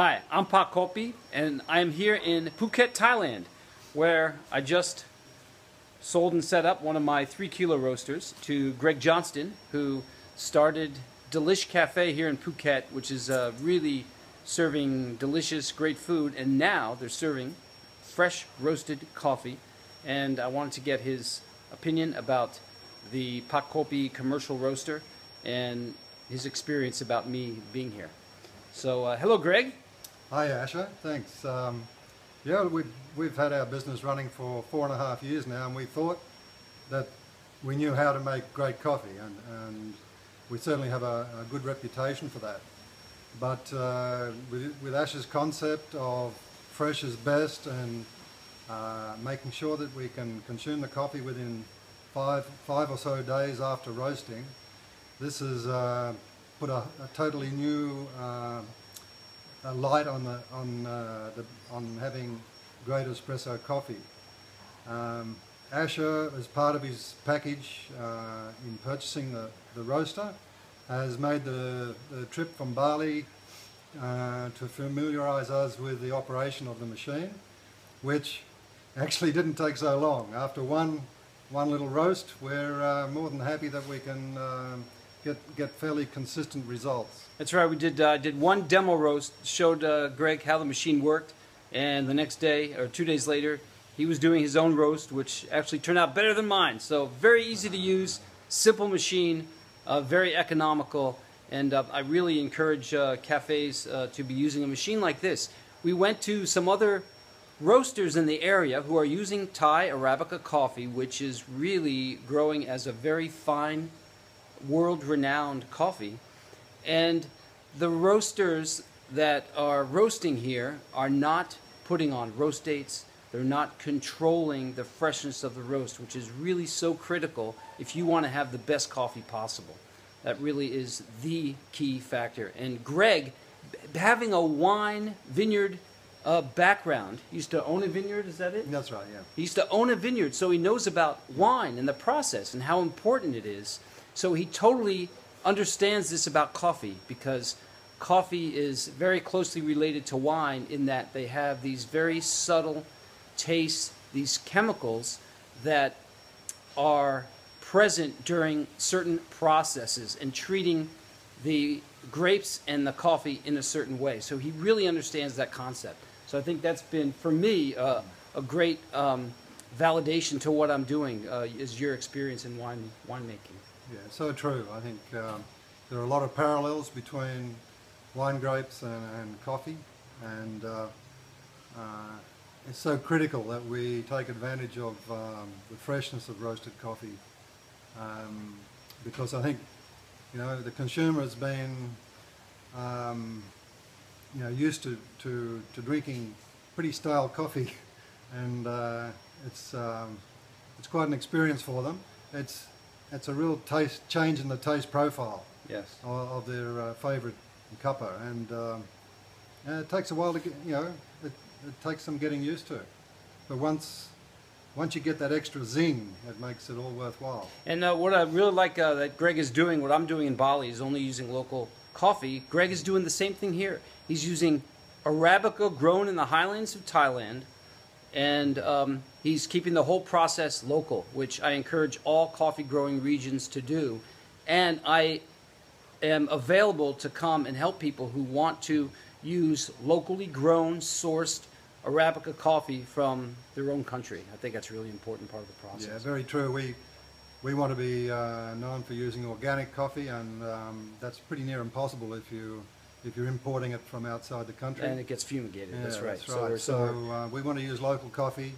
Hi, I'm Pak Kopi, and I am here in Phuket, Thailand, where I just sold and set up one of my 3-kilo roasters to Greg Johnston, who started Delish Cafe here in Phuket, which is really serving delicious, great food, and now they're serving fresh roasted coffee. And I wanted to get his opinion about the Pak Kopi commercial roaster and his experience about me being here. So, hello, Greg. Hi, Asher. Thanks. Yeah, we've had our business running for 4.5 years now, and we thought that we knew how to make great coffee, and we certainly have a good reputation for that. But with Asher's concept of fresh is best, and making sure that we can consume the coffee within five or so days after roasting, this has put a totally new light on having great espresso coffee. Asher, as part of his package in purchasing the roaster, has made the trip from Bali to familiarise us with the operation of the machine, which actually didn't take so long. After one little roast, we're more than happy that we can get fairly consistent results. That's right. We did one demo roast, showed Greg how the machine worked, and the next day or 2 days later, he was doing his own roast, which actually turned out better than mine. So very easy to use, simple machine, very economical, and I really encourage cafes to be using a machine like this. We went to some other roasters in the area who are using Thai Arabica coffee, which is really growing as a very fine, world-renowned coffee. And the roasters that are roasting here are not putting on roast dates. They're not controlling the freshness of the roast, which is really so critical if you want to have the best coffee possible. That really is the key factor. And Greg, having a wine vineyard background, he used to own a vineyard, is that it? That's right, yeah. He used to own a vineyard, so he knows about wine and the process and how important it is. So he totally understands this about coffee, because coffee is very closely related to wine in that they have these very subtle tastes, these chemicals that are present during certain processes and treating the grapes and the coffee in a certain way. So he really understands that concept. So I think that's been, for me, a great validation to what I'm doing, is your experience in winemaking. Yeah, so true. I think there are a lot of parallels between wine grapes and coffee, and it's so critical that we take advantage of the freshness of roasted coffee, because I think, you know, the consumer has been you know, used to drinking pretty stale coffee, and it's quite an experience for them. It's a real taste change in the taste profile, yes, of their favourite cuppa, and it takes a while to get, you know, it takes some getting used to. But once you get that extra zing, it makes it all worthwhile. And what I really like that Greg is doing, what I'm doing in Bali, is only using local coffee. Greg is doing the same thing here. He's using Arabica grown in the highlands of Thailand, and he's keeping the whole process local, which I encourage all coffee growing regions to do. And I am available to come and help people who want to use locally grown, sourced Arabica coffee from their own country. I think that's a really important part of the process. Yeah, very true. We want to be known for using organic coffee, and that's pretty near impossible if you're importing it from outside the country. And it gets fumigated. Yeah, that's right. That's right. So we want to use local coffee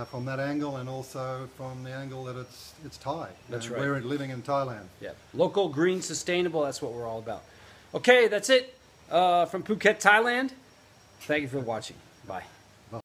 from that angle, and also from the angle that it's Thai. That's right. We're living in Thailand. Yeah, local, green, sustainable. That's what we're all about. Okay, that's it from Phuket, Thailand. Thank you for watching. Bye.